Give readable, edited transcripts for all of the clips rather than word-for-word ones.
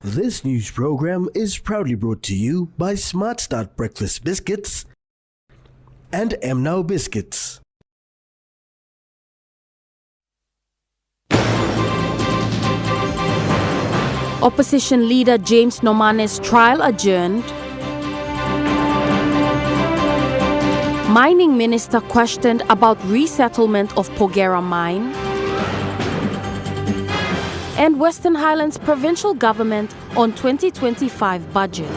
This news program is proudly brought to you by Smart Start Breakfast Biscuits and Now Biscuits. Opposition leader James Nomane's trial adjourned. Mining minister questioned about resettlement of Porgera mine. And Western Highlands provincial government on 2025 budget.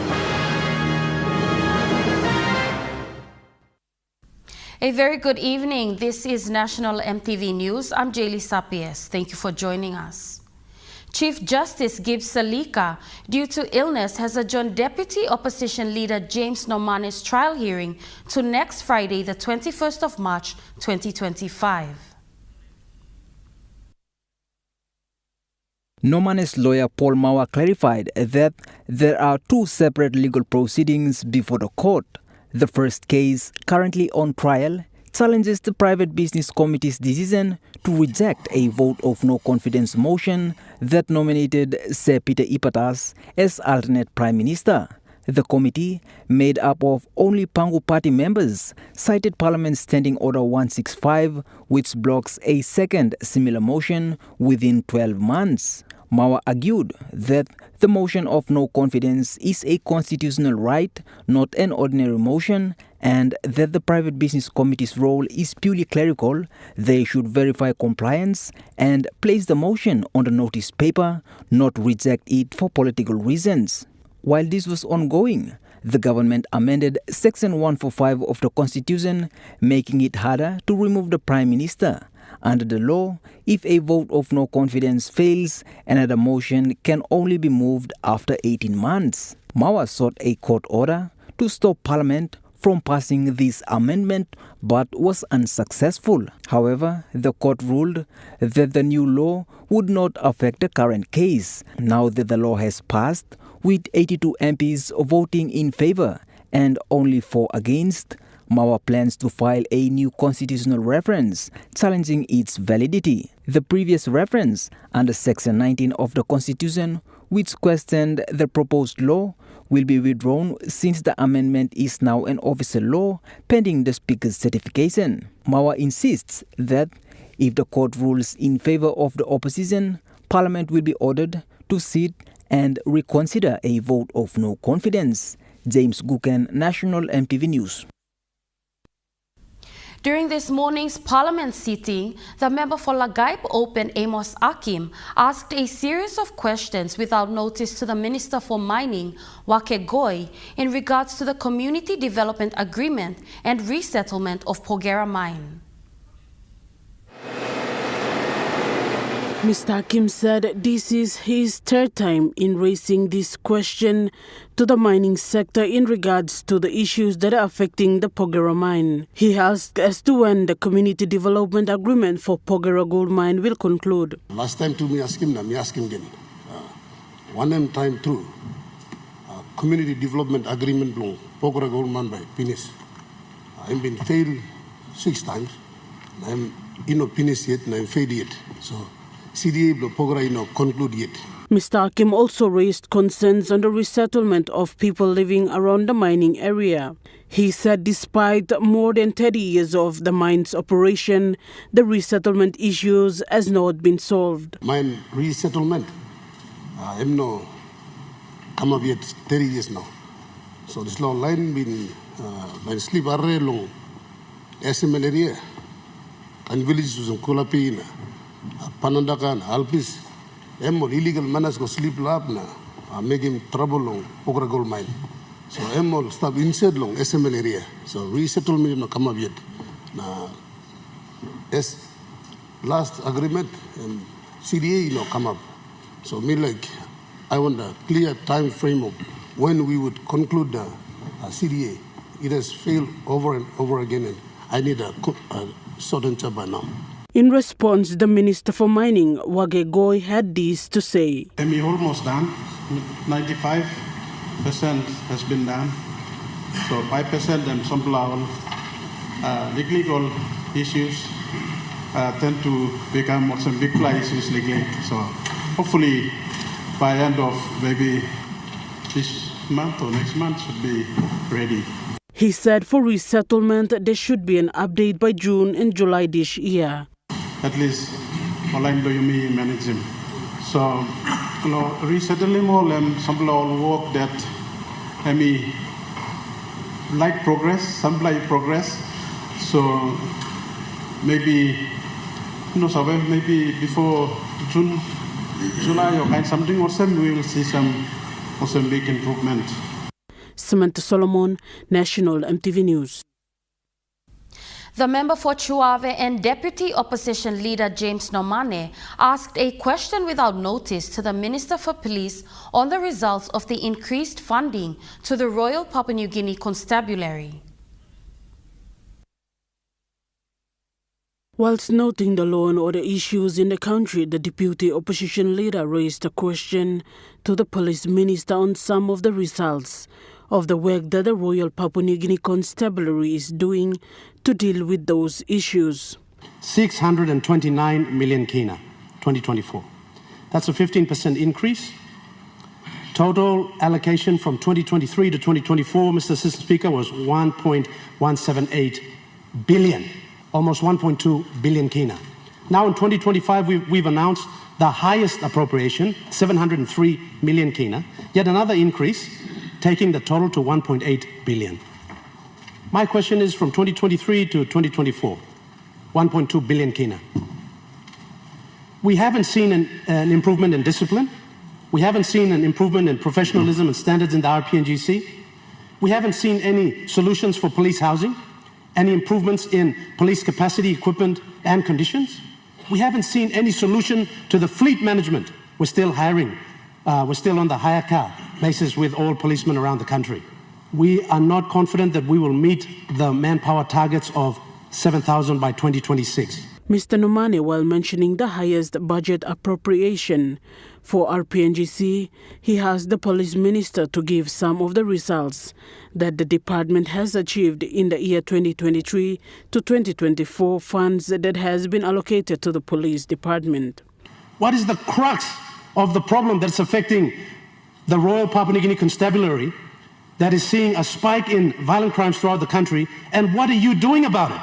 A very good evening. This is National EMTV News. I'm Julius. Thank you for joining us. Chief Justice Gibbs Salika, due to illness, has adjourned Deputy Opposition Leader James Nomane's trial hearing to next Friday, the 21st of March, 2025. Nomane's lawyer Paul Mawa clarified that there are two separate legal proceedings before the court. The first case, currently on trial, challenges the Private Business Committee's decision to reject a vote of no confidence motion that nominated Sir Peter Ipatas as alternate Prime Minister. The committee, made up of only Pangu Party members, cited Parliament's Standing Order 165, which blocks a second similar motion within 12 months. Mawa argued that the motion of no confidence is a constitutional right, not an ordinary motion, and that the Private Business Committee's role is purely clerical. They should verify compliance and place the motion on the notice paper, not reject it for political reasons. While this was ongoing, the government amended Section 145 of the Constitution, making it harder to remove the Prime Minister. Under the law, if a vote of no confidence fails, another motion can only be moved after 18 months. Mawa sought a court order to stop Parliament from passing this amendment but was unsuccessful. However, the court ruled that the new law would not affect the current case. Now that the law has passed, with 82 MPs voting in favor and only 4 against, Mawa plans to file a new constitutional reference challenging its validity. The previous reference under Section 19 of the Constitution, which questioned the proposed law, will be withdrawn since the amendment is now an official law pending the Speaker's certification. Mawa insists that if the court rules in favor of the opposition, Parliament will be ordered to sit and reconsider a vote of no confidence. James Guken, National EMTV News. During this morning's Parliament sitting, the member for Lagaip Open, Amos Akim, asked a series of questions without notice to the Minister for Mining, Wake Goy, in regards to the Community Development Agreement and resettlement of Porgera mine. Mr. Akim said this is his third time in raising this question to the mining sector in regards to the issues that are affecting the Porgera mine. He asked as to when the Community Development Agreement for Porgera Gold Mine will conclude. Last time to me ask him again. One time through. Community Development Agreement long Porgera Gold Mine by finish. I've been failed 6 times. I'm finished yet and I'm failed yet. So CDA Porgera conclude yet. Mr. Akim also raised concerns on the resettlement of people living around the mining area. He said despite more than 30 years of the mine's operation, the resettlement issues has not been solved. Mine resettlement, I'm no come up yet 30 years now. So this long line been my sleep array long SML area and villages in Kulapina, Panandakan, Alpis. Emo illegal manas go sleep lab na making trouble long Porgera Gold Mine. So emo stop inside long SML area. So resettlement no come up yet. Na last agreement and CDA no come up. So me like I want a clear time frame of when we would conclude the CDA. It has failed over and over again, and I need a short answer by now. In response, the Minister for Mining, Wage Goy, had this to say. We almost done. 95% has been done. So 5% and some legal issues tend to become some big issues legally. So hopefully by end of maybe this month or next month should be ready. He said for resettlement, there should be an update by June and July this year. At least, online do you mean manage him. So, resettling all and some work that I mean light progress, some light progress. So maybe maybe before June, July or kind something or some we will see some big improvement. Samantha Solomon, National EMTV News. The member for Chuave and Deputy Opposition Leader James Nomane asked a question without notice to the Minister for Police on the results of the increased funding to the Royal Papua New Guinea Constabulary. Whilst noting the law and order issues in the country, the Deputy Opposition Leader raised a question to the Police Minister on some of the results of the work that the Royal Papua New Guinea Constabulary is doing to deal with those issues. 629 million kina, 2024. That's a 15% increase. Total allocation from 2023 to 2024, Mr. Assistant Speaker, was 1.178 billion, almost 1.2 billion kina. Now in 2025, we've announced the highest appropriation, 703 million kina, yet another increase, taking the total to 1.8 billion. My question is from 2023 to 2024, 1.2 billion kina. We haven't seen an improvement in discipline. We haven't seen an improvement in professionalism and standards in the RPNGC. We haven't seen any solutions for police housing, any improvements in police capacity, equipment, and conditions. We haven't seen any solution to the fleet management. We're still hiring. We're still on the hire car basis with all policemen around the country. We are not confident that we will meet the manpower targets of 7,000 by 2026. Mr. Nomane, while mentioning the highest budget appropriation for RPNGC, he asked the Police Minister to give some of the results that the department has achieved in the year 2023 to 2024 funds that has been allocated to the police department. What is the crux of the problem that's affecting the Royal Papua New Guinea Constabulary that is seeing a spike in violent crimes throughout the country, and what are you doing about it?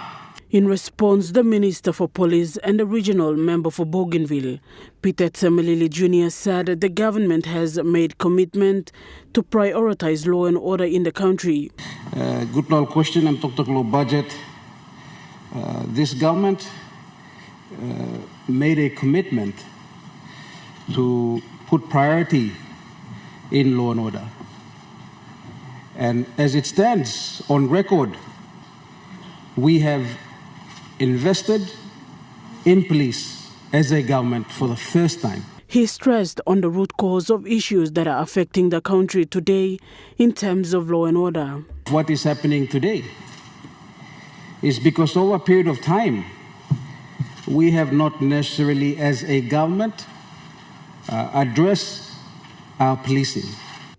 In response, the Minister for Police and the Regional Member for Bougainville, Peter Tsemelili Jr. said the government has made commitment to prioritize law and order in the country. Good law question and talk law budget. This government made a commitment to put priority in law and order. And as it stands on record, we have invested in police as a government for the first time. He stressed on the root cause of issues that are affecting the country today in terms of law and order. What is happening today is because over a period of time, we have not necessarily as a government addressed our policing.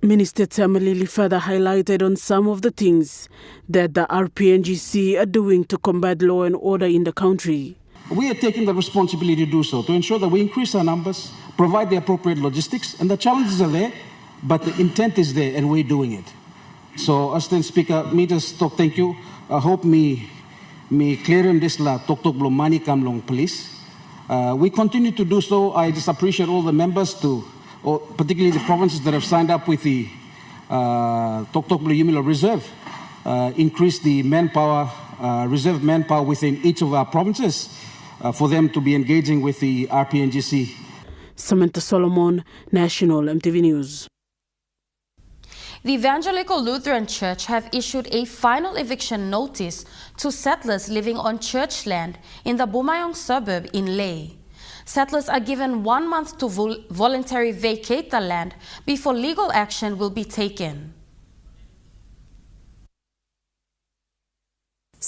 Minister Tsemelili further highlighted on some of the things that the RPNGC are doing to combat law and order in the country. We are taking the responsibility to do so, to ensure that we increase our numbers, provide the appropriate logistics, and the challenges are there, but the intent is there, and we're doing it. So, Assistant Speaker, me just talk thank you. I hope me clear in this la talk money come long police. We continue to do so. I just appreciate all the members or particularly the provinces that have signed up with the Yumilo Reserve, increase the manpower, reserve manpower within each of our provinces for them to be engaging with the RPNGC. Samantha Solomon, National EMTV News. The Evangelical Lutheran Church have issued a final eviction notice to settlers living on church land in the Bumayong suburb in Leh. Settlers are given 1 month to voluntarily vacate the land before legal action will be taken.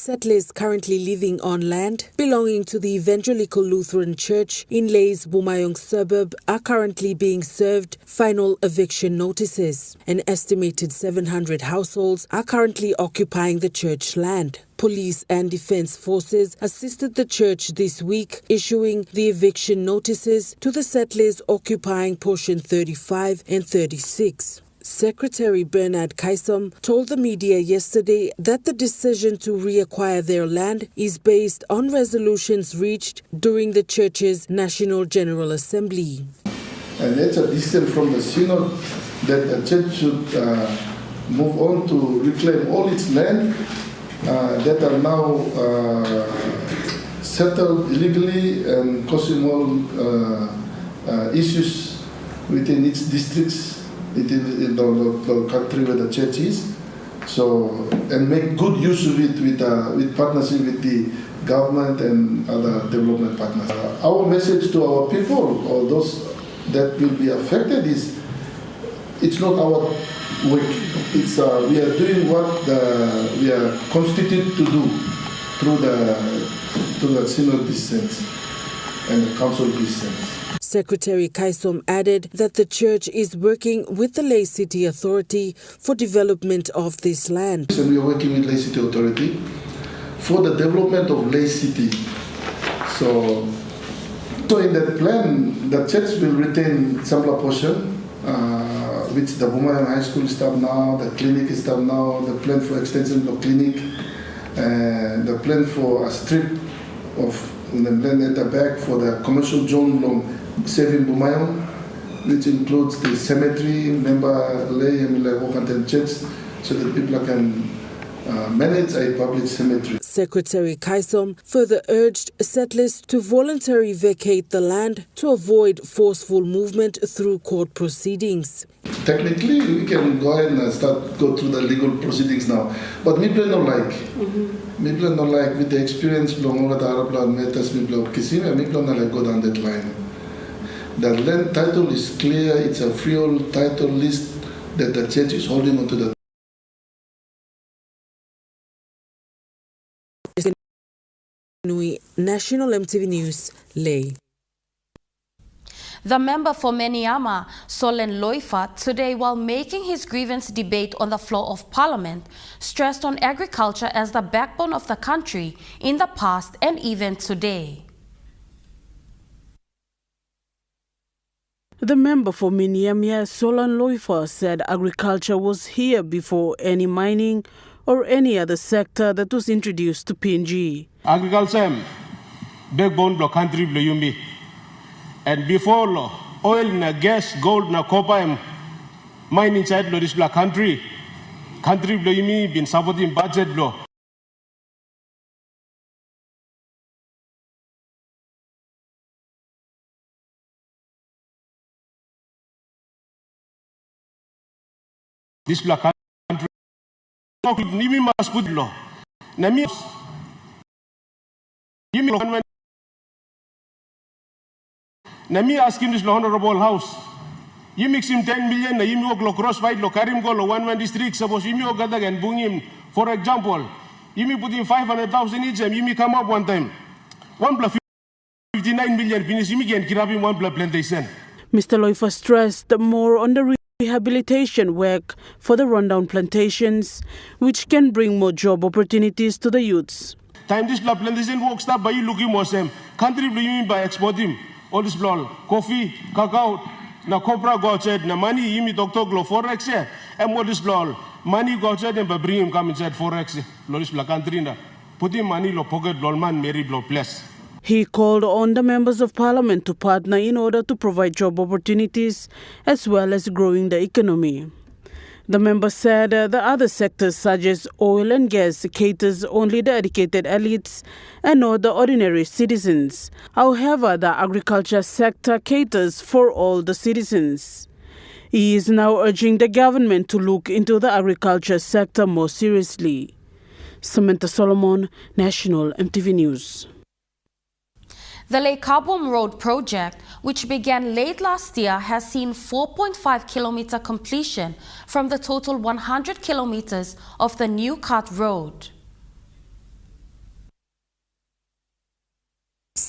Settlers currently living on land belonging to the Evangelical Lutheran Church in Lae's Bumayong suburb are currently being served final eviction notices. An estimated 700 households are currently occupying the church land. Police and defense forces assisted the church this week, issuing the eviction notices to the settlers occupying portion 35 and 36. Secretary Bernard Kaisom told the media yesterday that the decision to reacquire their land is based on resolutions reached during the church's National General Assembly. And it's a decision from the synod that the church should move on to reclaim all its land that are now settled illegally and causing all issues within its districts in the country where the church is. So, and make good use of it with partnership with the government and other development partners. Our message to our people or those that will be affected is, it's not our work. It's we are doing what we are constituted to do through the synod decisions and the council decisions. Secretary Kaisom added that the church is working with the Lae City Authority for development of this land. And we are working with Lae City Authority for the development of Lae City. So in that plan, the church will retain some portion, which the Bumayong High School staff now, the clinic staff now, the plan for extension of clinic, the plan for a strip of the land at the back for the commercial zone long saving Bumayong, which includes the cemetery, member Lae and Wokanten Church, so that people can manage a public cemetery. Secretary Kaisom further urged settlers to voluntarily vacate the land to avoid forceful movement through court proceedings. Technically, we can go ahead and go through the legal proceedings now, but me plan not like. Me plan not like with the experience belong over the AROB land matters. Me plan Kisime. Me plan not like go down that line. The land title is clear. It's a freehold title list that the church is holding onto the. National EMTV News, Lae. The member for Meniama, Solen Loifa, today while making his grievance debate on the floor of Parliament, stressed on agriculture as the backbone of the country in the past and even today. The member for Meniama, Solen Loifa, said agriculture was here before any mining or any other sector that was introduced to PNG. Agriculture, backbone of country, Yumi. And before oil, na gas, gold, na copper, mine inside this country, Yumi been supporting budget law. This black country, Nimi must put law. Nami, Nami ask him this honorable house. You mix him 10 million, na you go cross fight, lo karim go lo 1 district. Suppose you go and bring him. For example, you put in 500,000 each, and you come up one time. 1 plus 59 million finish. You can grab him 1 plus plantation. Mr. Loifa stressed more on the rehabilitation work for the rundown plantations, which can bring more job opportunities to the youths. Time this plantation work start by you looking more same. Country blue by exporting all this blood, coffee, cacao, na copra go outside, na money you meet doctor glo forex and what this blood. Money go outside and bring him come inside forex. Loris black country na put him money lo pocket blood man Mary blood plus. He called on the members of parliament to partner in order to provide job opportunities as well as growing the economy. The member said the other sectors such as oil and gas caters only the educated elites and not the ordinary citizens. However, the agriculture sector caters for all the citizens. He is now urging the government to look into the agriculture sector more seriously. Samantha Solomon, National EMTV News. The Lae Kabum Road project, which began late last year, has seen 4.5 kilometer completion from the total 100 kilometers of the new cut road.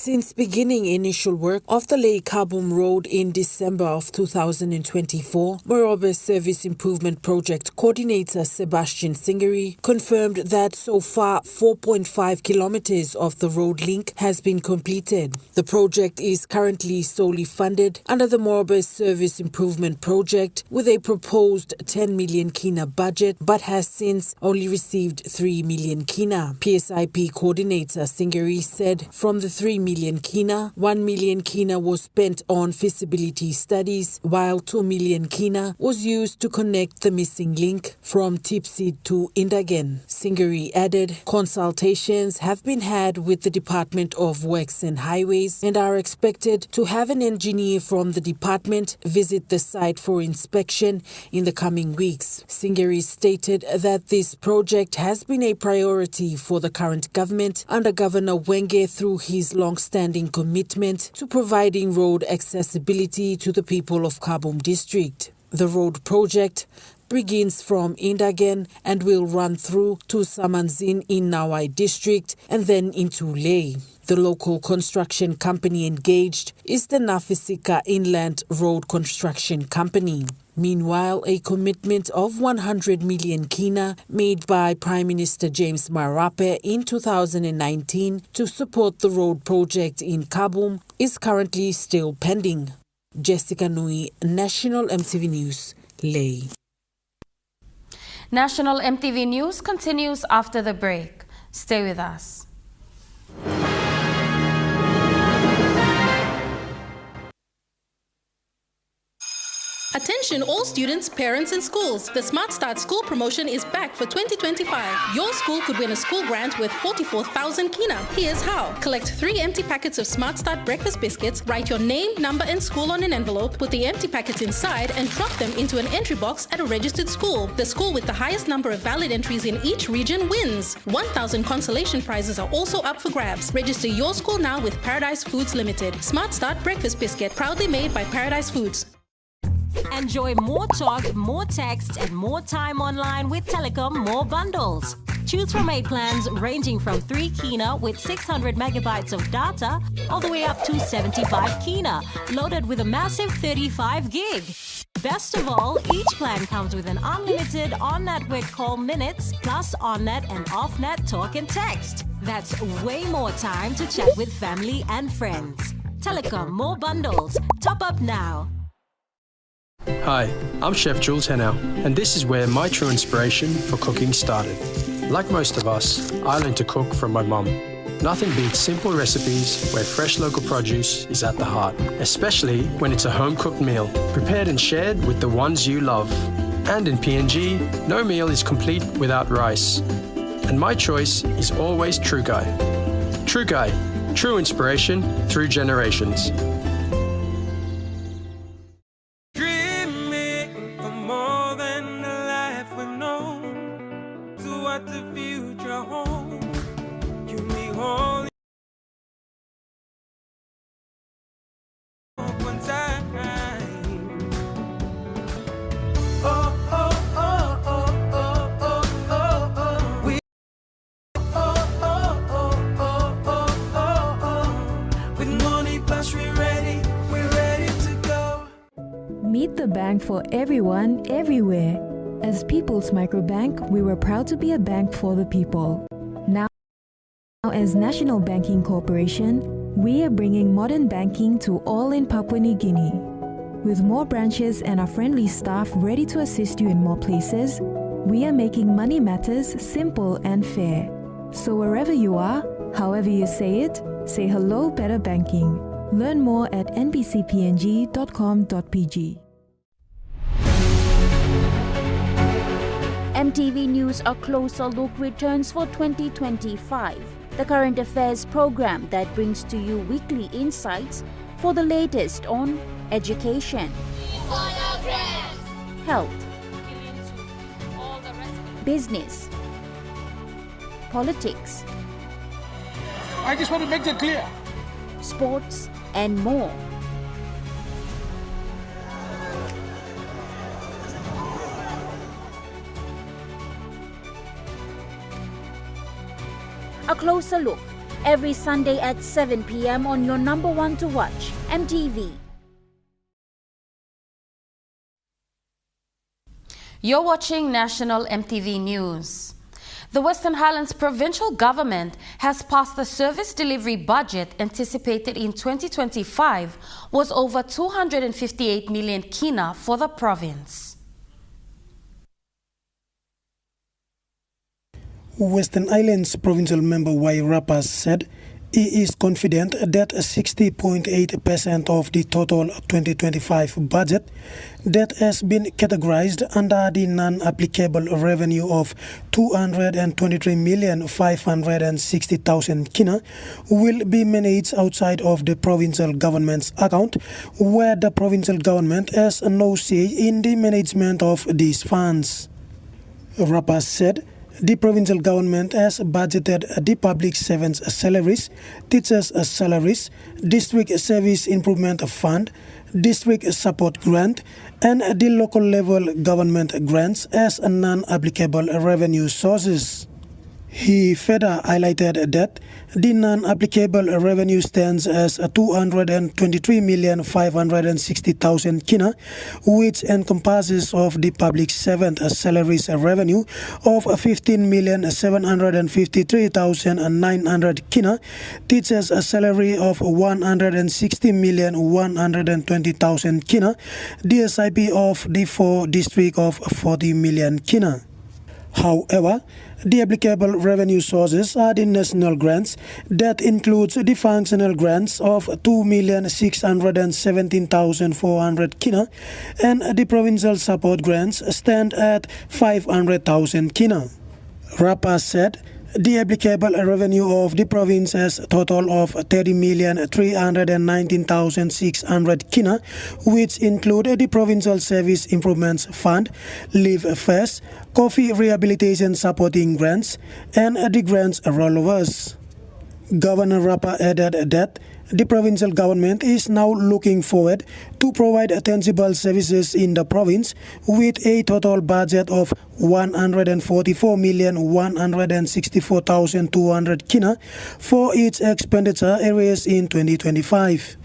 Since beginning initial work of the Leh Kabum Road in December of 2024, Morobe's Service Improvement Project Coordinator Sebastian Singeri confirmed that so far 4.5 kilometers of the road link has been completed. The project is currently solely funded under the Morobe's Service Improvement Project with a proposed 10 million kina budget, but has since only received 3 million kina. PSIP Coordinator Singeri said from the 3 million kina, 1 million kina was spent on feasibility studies, while 2 million kina was used to connect the missing link from Tipsy to Indagen. Singeri added consultations have been had with the Department of Works and Highways and are expected to have an engineer from the department visit the site for inspection in the coming weeks. Singeri stated that this project has been a priority for the current government under Governor Wenge through his long-standing commitment to providing road accessibility to the people of Kabum district. The road project begins from Indagen and will run through to Samanzin in Nawai district and then into Leh. The local construction company engaged is the Nafisika Inland Road Construction Company. Meanwhile, a commitment of 100 million kina made by Prime Minister James Marape in 2019 to support the road project in Kabum is currently still pending. Jessica Nui, National MTV News, Leh. National MTV News continues after the break. Stay with us. Attention all students, parents and schools. The Smart Start School promotion is back for 2025. Your school could win a school grant worth 44,000 kina. Here's how. Collect 3 empty packets of Smart Start breakfast biscuits, write your name, number and school on an envelope, put the empty packets inside and drop them into an entry box at a registered school. The school with the highest number of valid entries in each region wins. 1,000 consolation prizes are also up for grabs. Register your school now with Paradise Foods Limited. Smart Start breakfast biscuit, proudly made by Paradise Foods. Enjoy more talk, more text, and more time online with Telecom More Bundles. Choose from 8 plans ranging from 3 kina with 600 megabytes of data all the way up to 75 kina, loaded with a massive 35 gig. Best of all, each plan comes with an unlimited on-network call minutes plus on-net and off-net talk and text. That's way more time to chat with family and friends. Telecom More Bundles. Top up now. Hi, I'm Chef Jules Henao, and this is where my true inspiration for cooking started. Like most of us, I learned to cook from my mum. Nothing beats simple recipes where fresh local produce is at the heart, especially when it's a home-cooked meal, prepared and shared with the ones you love. And in PNG, no meal is complete without rice. And my choice is always Trukai. Trukai, true inspiration through generations. Meet the bank for everyone, everywhere. As People's Microbank, we were proud to be a bank for the people. Now, as National Banking Corporation, we are bringing modern banking to all in Papua New Guinea. With more branches and our friendly staff ready to assist you in more places, we are making money matters simple and fair. So wherever you are, however you say it, say hello Better Banking. Learn more at nbcpng.com.pg. MTV News A Closer Look returns for 2025, the current affairs program that brings to you weekly insights for the latest on education, health, business, politics. I just want to make that clear. Sports and more. A closer look every Sunday at 7 p.m. on your number one to watch, MTV. You're watching National MTV News. The Western Highlands provincial government has passed the service delivery budget anticipated in 2025 was over 258 million kina for the province. Western Highlands provincial member Y. Rapa said he is confident that 60.8% of the total 2025 budget that has been categorized under the non-applicable revenue of 223,560,000 kina will be managed outside of the provincial government's account, where the provincial government has no say in the management of these funds. Rapa said the provincial government has budgeted the public servants' salaries, teachers' salaries, district service improvement fund, district support grant, and the local level government grants as non-applicable revenue sources. He further highlighted that the non-applicable revenue stands as 223,560,000 kina, which encompasses of the public servant salaries revenue of 15,753,900 kina, teachers salary of 160,120,000 kina, DSIP of the 4 district of 40 million kina. However, the applicable revenue sources are the national grants that includes the functional grants of 2,617,400 kina and the provincial support grants stand at 500,000 kina. Rapa said the applicable revenue of the province has a total of 30,319,600 kina, which include the Provincial Service Improvements Fund, Leave First, Coffee Rehabilitation Supporting Grants, and the grants rollovers. Governor Rapa added that the provincial government is now looking forward to provide tangible services in the province with a total budget of 144,164,200 kina for its expenditure areas in 2025.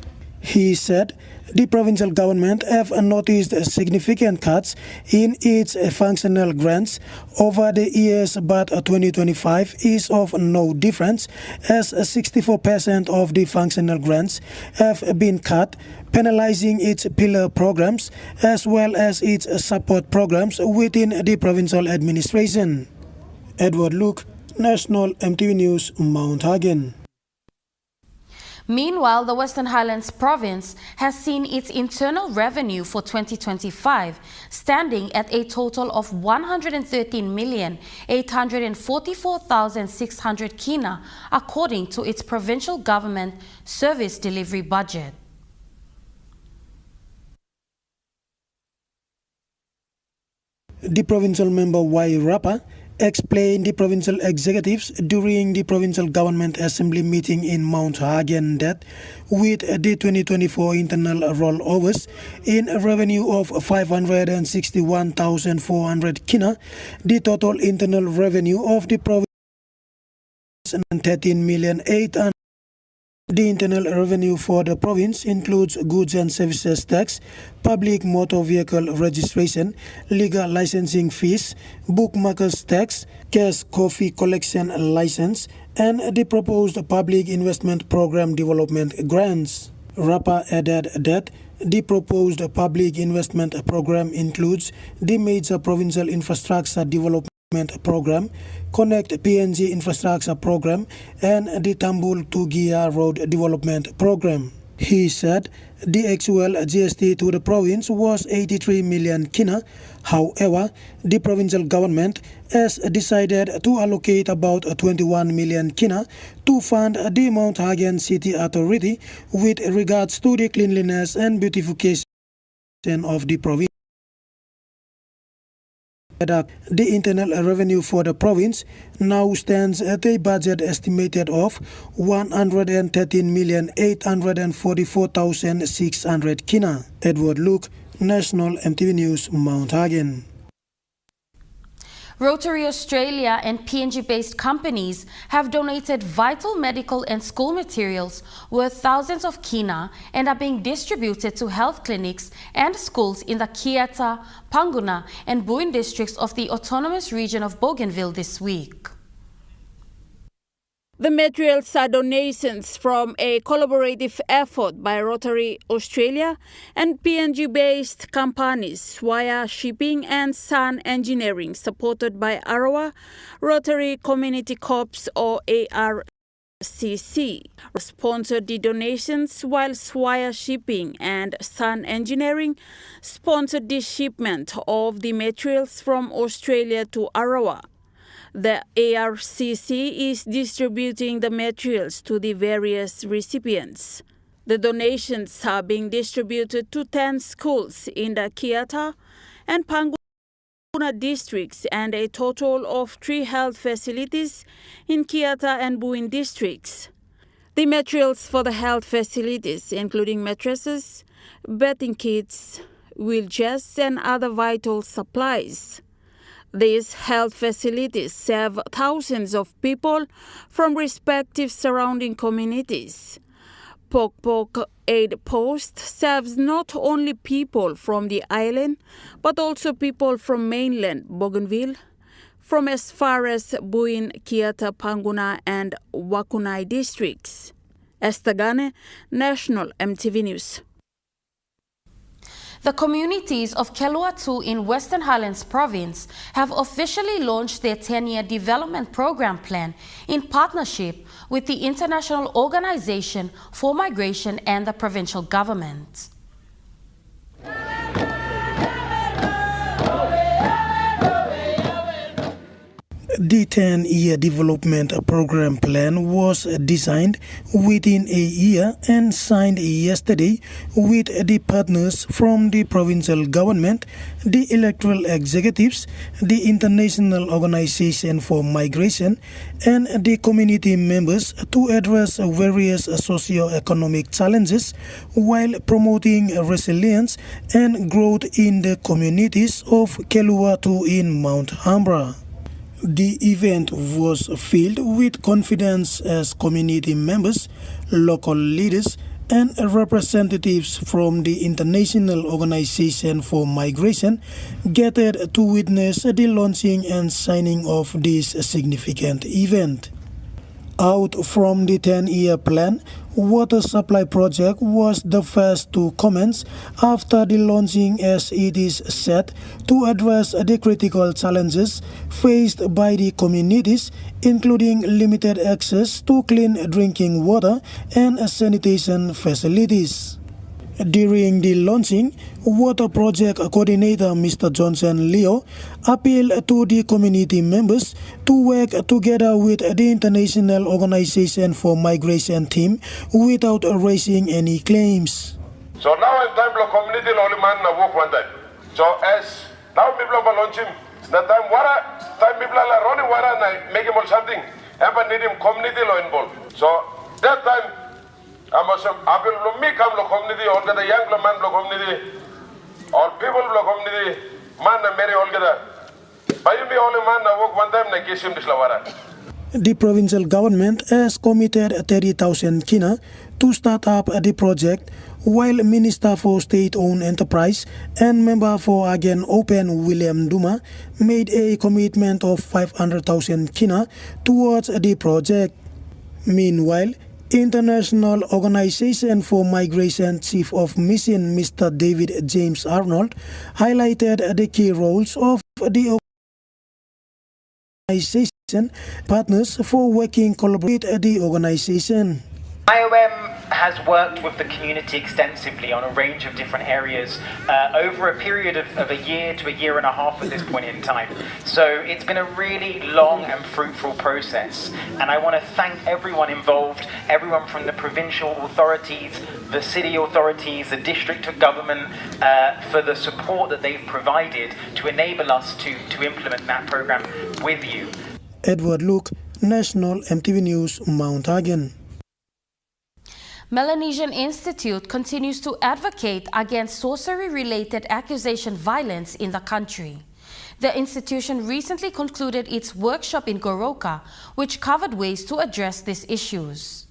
He said the provincial government have noticed significant cuts in its functional grants over the years, but 2025 is of no difference as 64% of the functional grants have been cut, penalizing its pillar programs as well as its support programs within the provincial administration. Edward Luke, National MTV News, Mount Hagen. Meanwhile, the Western Highlands province has seen its internal revenue for 2025 standing at a total of 113,844,600 kina, according to its provincial government service delivery budget. The provincial member Y. Rapa explained the provincial executives during the provincial government assembly meeting in Mount Hagen that with the 2024 internal rollovers in revenue of 561,400 kina, the total internal revenue of the province is 13,800,000. The internal revenue for the province includes goods and services tax, public motor vehicle registration, legal licensing fees, bookmakers tax, cash coffee collection license, and the proposed public investment program development grants. Rapa added that the proposed public investment program includes the major provincial infrastructure development program, Connect PNG infrastructure program, and the Tambul to Gia road development program. He said the actual GST to the province was 83 million kina. However, the provincial government has decided to allocate about 21 million kina to fund the Mount Hagen City Authority with regards to the cleanliness and beautification of the province. The internal revenue for the province now stands at a budget estimated of 113,844,600 kina. Edward Luke, National MTV News, Mount Hagen. Rotary Australia and PNG-based companies have donated vital medical and school materials worth thousands of kina and are being distributed to health clinics and schools in the Kiata, Panguna and Buin districts of the autonomous region of Bougainville this week. The materials are donations from a collaborative effort by Rotary Australia and PNG-based companies Swire Shipping and Sun Engineering, supported by AROB, Rotary Community Corps or ARCC. Sponsored the donations, while Swire Shipping and Sun Engineering sponsored the shipment of the materials from Australia to AROB. The ARCC is distributing the materials to the various recipients. The donations are being distributed to 10 schools in the Kiata and Panguna districts and a total of 3 health facilities in Kiata and Buin districts. The materials for the health facilities, including mattresses, bathing kits, wheelchairs, and other vital supplies. These health facilities serve thousands of people from respective surrounding communities. Pok Pok Aid Post serves not only people from the island, but also people from mainland Bougainville, from as far as Buin, Kiata, Panguna and Wakunai districts. Estagane, National EMTV News. The communities of Keluatu in Western Highlands Province have officially launched their 10-year development program plan in partnership with the International Organization for Migration and the provincial government. The 10-year development program plan was designed within a year and signed yesterday with the partners from the provincial government, the electoral executives, the International Organization for Migration, and the community members to address various socio-economic challenges while promoting resilience and growth in the communities of Keluatu in Mount Ambra. The event was filled with confidence as community members, local leaders, and representatives from the International Organization for Migration gathered to witness the launching and signing of this significant event. Out from the 10-year plan, water supply project was the first to commence after the launching, as it is set to address the critical challenges faced by the communities, including limited access to clean drinking water and sanitation facilities. During the launching, Water Project Coordinator Mr. Johnson Leo appealed to the community members to work together with the International Organization for Migration team without raising any claims. So now it's time for community only man na work one time. So as now people are launching, the time people are running water and making something, ever need him community law involved. So that time I must have me come to community, all the young man to community, all people to community, man and Mary all together. But you be only man na work one time na kiss him this lawara. The provincial government has committed 30,000 kina to start up the project, while Minister for State-Owned Enterprise and Member for Again Open William Duma made a commitment of 500,000 kina towards the project. Meanwhile, International Organization for Migration Chief of Mission Mr. David James Arnold highlighted the key roles of the organization partners for working collaboratively with the organization. IOM has worked with the community extensively on a range of different areas over a period of a year to a year and a half at this point in time. So it's been a really long and fruitful process, and I want to thank everyone involved, everyone from the provincial authorities, the city authorities, the district government, for the support that they've provided to enable us to implement that program with you. Edward Luke, National EMTV News, Mount Hagen. Melanesian Institute continues to advocate against sorcery-related accusation violence in the country. The institution recently concluded its workshop in Goroka, which covered ways to address these issues.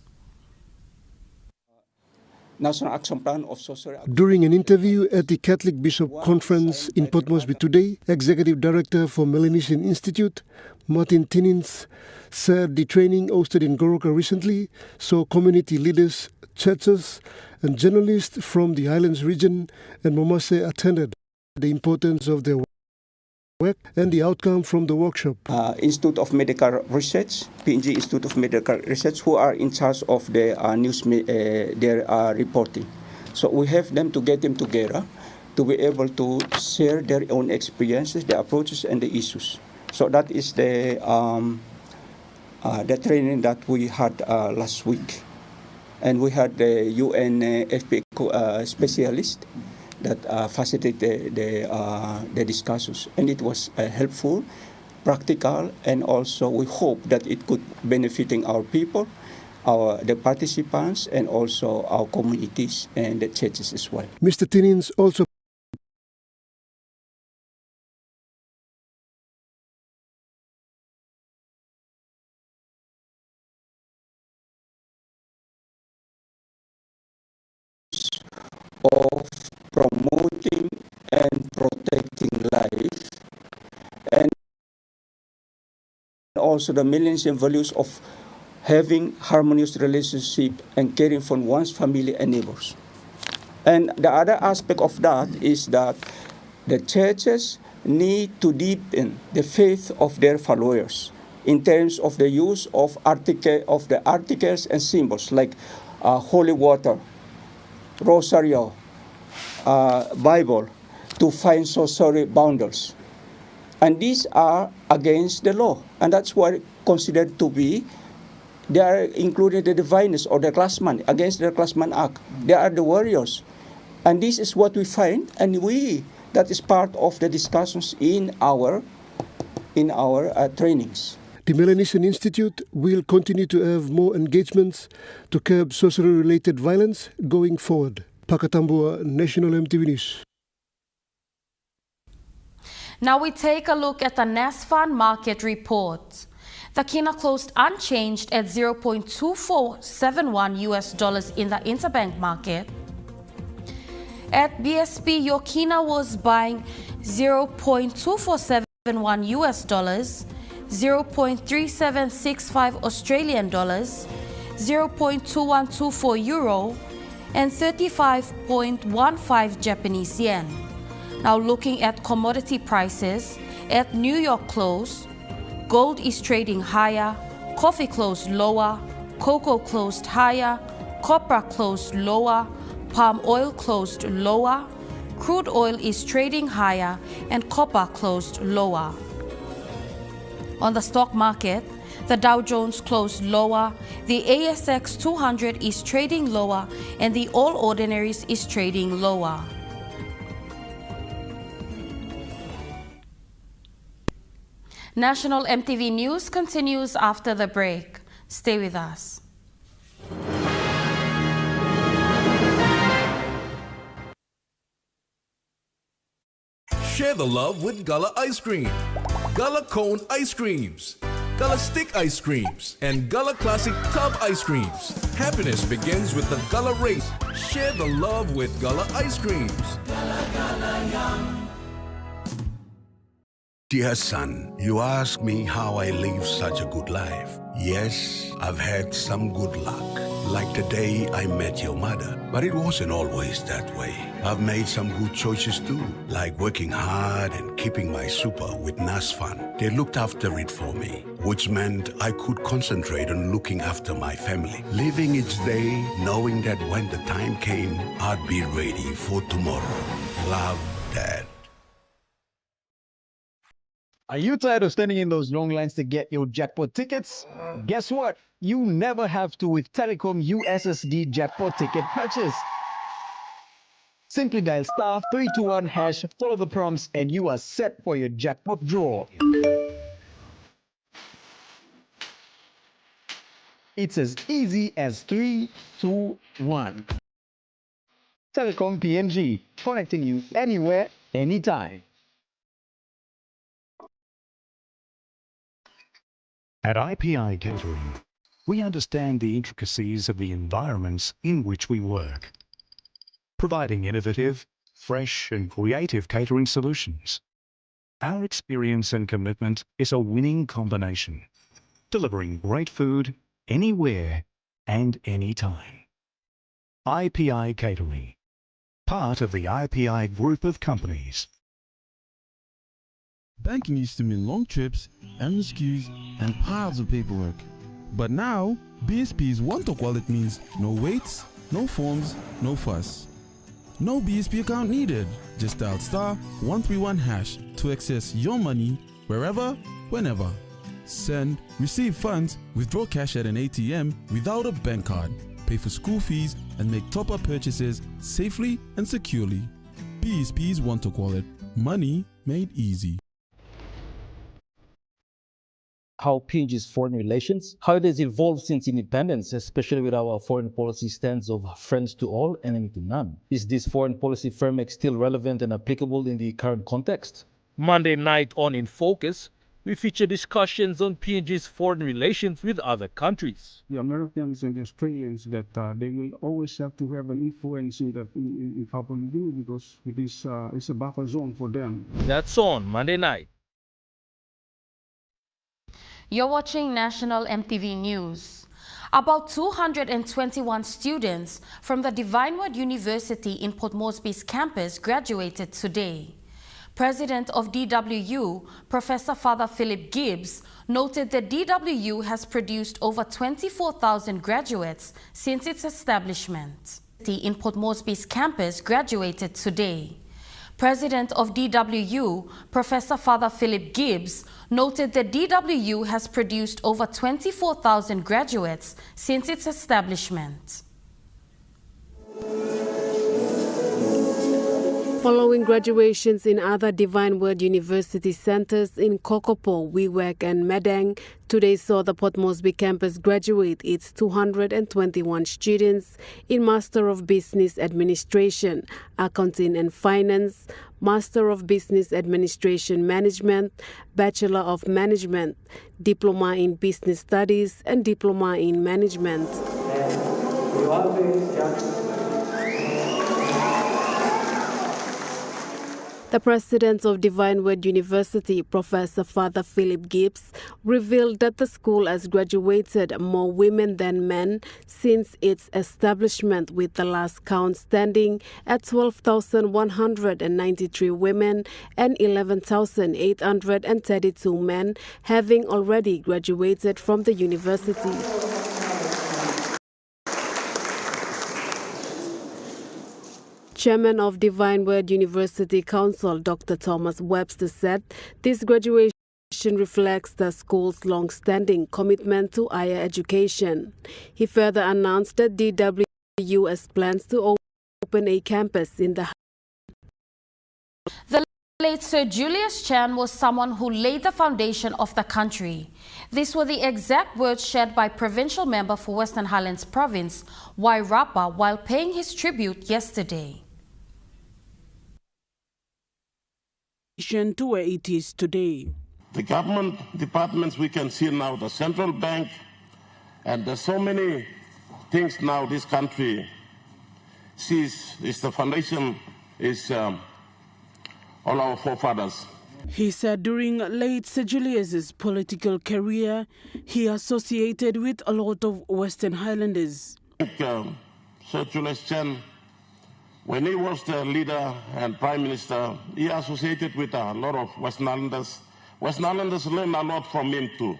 National Action Plan of Sorcery. During an interview at the Catholic Bishop Conference in Port Moresby today, Executive Director for Melanesian Institute, Martin Tinnins, said the training hosted in Goroka recently saw community leaders, churches, and journalists from the Highlands region and Momase attended. The importance of their work and the outcome from the workshop. Institute of Medical Research, PNG Institute of Medical Research, who are in charge of the their reporting. So we have them to get them together to be able to share their own experiences, the approaches, and the issues. So that is the training that we had last week. And we had the UNFP specialist that facilitated the discussions. And it was helpful, practical, and also we hope that it could benefiting our people, the participants, and also our communities and the churches as well. Mr. Tinnins also of promoting and protecting life, and also the Melanesian values of having harmonious relationship and caring for one's family and neighbors. And the other aspect of that is that the churches need to deepen the faith of their followers in terms of the use of the articles and symbols like holy water, rosario, Bible, to find sorcery bundles. And these are against the law. And that's why considered to be, they are included the diviners or the classman, against the classman act. They are the warriors. And this is what we find, and that is part of the discussions in our trainings. The Melanesian Institute will continue to have more engagements to curb sorcery-related violence going forward. Pakatambua, National EMTV News. Now we take a look at the NASFAN market report. The kina closed unchanged at $0.2471 in the interbank market. At BSP, your kina was buying $0.2471, $0.3765 Australian dollars, 0.2124 euro, and 35.15 Japanese yen. Now looking at commodity prices, at New York close, gold is trading higher, coffee closed lower, cocoa closed higher, copper closed lower, palm oil closed lower, crude oil is trading higher, and copper closed lower. On the stock market, the Dow Jones closed lower, the ASX 200 is trading lower, and the All Ordinaries is trading lower. National EMTV News continues after the break. Stay with us. Share the love with Gullah Ice Cream, Gullah Cone Ice Creams, Gullah Stick Ice Creams, and Gullah Classic Tub Ice Creams. Happiness begins with the Gullah race. Share the love with Gullah Ice Creams. Gullah, Gullah, yum. Dear son, you ask me how I live such a good life. Yes, I've had some good luck, like the day I met your mother. But it wasn't always that way. I've made some good choices too, like working hard and keeping my super with NASFAN. They looked after it for me, which meant I could concentrate on looking after my family. Living each day, knowing that when the time came, I'd be ready for tomorrow. Love, Dad. Are you tired of standing in those long lines to get your jackpot tickets? Guess what? You never have to with Telecom USSD jackpot ticket purchase. Simply dial *321#, follow the prompts, and you are set for your jackpot draw. It's as easy as 3, 2, 1. Telecom PNG, connecting you anywhere, anytime. At IPI Catering, we understand the intricacies of the environments in which we work, providing innovative, fresh and creative catering solutions. Our experience and commitment is a winning combination, delivering great food anywhere and anytime. IPI Catering, part of the IPI group of companies. Banking used to mean long trips, endless queues, and piles of paperwork. But now, BSP's one-talk wallet means no waits, no forms, no fuss. No BSP account needed. Just dial *131# to access your money wherever, whenever. Send, receive funds, withdraw cash at an ATM without a bank card, pay for school fees, and make top-up purchases safely and securely. BSP's one-talk wallet. Money made easy. How PNG's foreign relations, how it has evolved since independence, especially with our foreign policy stance of friends to all, enemy to none. Is this foreign policy framework still relevant and applicable in the current context? Monday night on In Focus, we feature discussions on PNG's foreign relations with other countries. The Americans and the Australians that they will always have to have an influence in how we do, because it is it's a buffer zone for them. That's on Monday night. You're watching National MTV News. About 221 students from the Divine Word University in Port Moresby's campus graduated today. President of DWU, Professor Father Philip Gibbs, noted that DWU has produced over 24,000 graduates since its establishment. In Port Moresby's campus graduated today. President of DWU, Professor Father Philip Gibbs, noted that DWU has produced over 24,000 graduates since its establishment. Following graduations in other Divine Word University centers in Kokopo, Wewak and Madang, today saw the Port Moresby campus graduate its 221 students in Master of Business Administration, Accounting and Finance, Master of Business Administration Management, Bachelor of Management, Diploma in Business Studies and Diploma in Management. The president of Divine Word University, Professor Father Philip Gibbs, revealed that the school has graduated more women than men since its establishment, with the last count standing at 12,193 women and 11,832 men having already graduated from the university. Chairman of Divine Word University Council, Dr. Thomas Webster, said this graduation reflects the school's long-standing commitment to higher education. He further announced that DWU has plans to open a campus in the... The late Sir Julius Chan was someone who laid the foundation of the country. These were the exact words shared by provincial member for Western Highlands Province, Y. Rapa, while paying his tribute yesterday. To where it is today. The government departments we can see now, the central bank, and there's so many things now this country sees is the foundation is all our forefathers. He said during late Sir Julius's political career, he associated with a lot of Western Highlanders. Sir Julius Chan, when he was the leader and prime minister, he associated with a lot of Western Highlanders. Western Highlanders learned a lot from him too.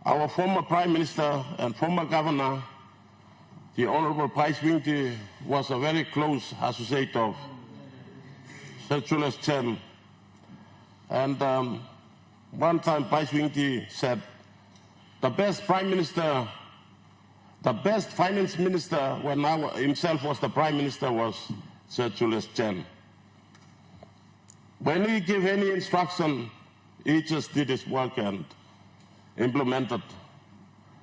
Our former prime minister and former governor, the Honorable Price Wingti, was a very close associate of Sir Julius Chan. And one time Price Wingti said, the best prime minister, the best finance minister when himself was the prime minister was Sir Julius Chan. When he gave any instruction, he just did his work and implemented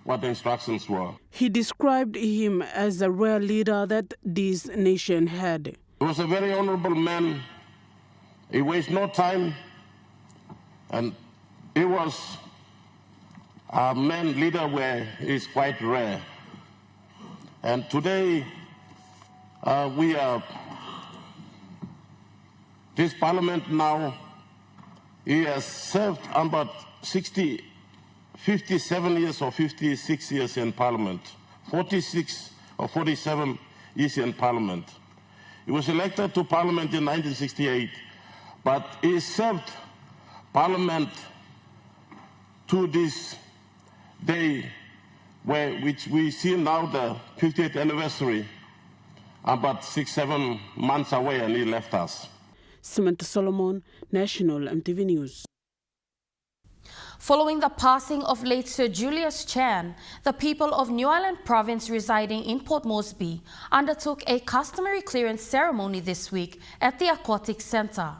what the instructions were. He described him as a rare leader that this nation had. He was a very honorable man. He wasted no time, and he was Our man leader is quite rare. And today, this parliament now, he has served about 57 years or 56 years in parliament, 46 or 47 years in parliament. He was elected to parliament in 1968, but he served parliament to this day, which we see now the 50th anniversary, about 6-7 months away, and he left us. Samantha Solomon, National EMTV News. Following the passing of late Sir Julius Chan, the people of New Ireland Province residing in Port Moresby undertook a customary clearance ceremony this week at the Aquatic Centre.